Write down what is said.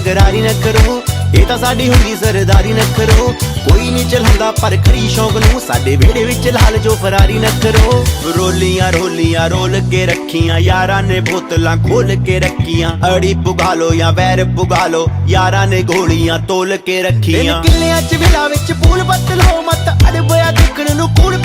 गरारी न करो, ये तां साडी हुंदी सरदारी न करो। कोई नहीं चलांदा पर खरी शौक नूं, साडे वेड़े विच लाल जो फरारी न करो। रोलियां रोलियां रोल के रखियां, यारां ने बोतलां खोल के रखियां। अड़ी पुगा लो या वैर पुगा लो, यारां ने गोलियां तोल के रखियां। किलियां च विला विच पूल बत्त लो, मत अड़बया देखण नूं कूड़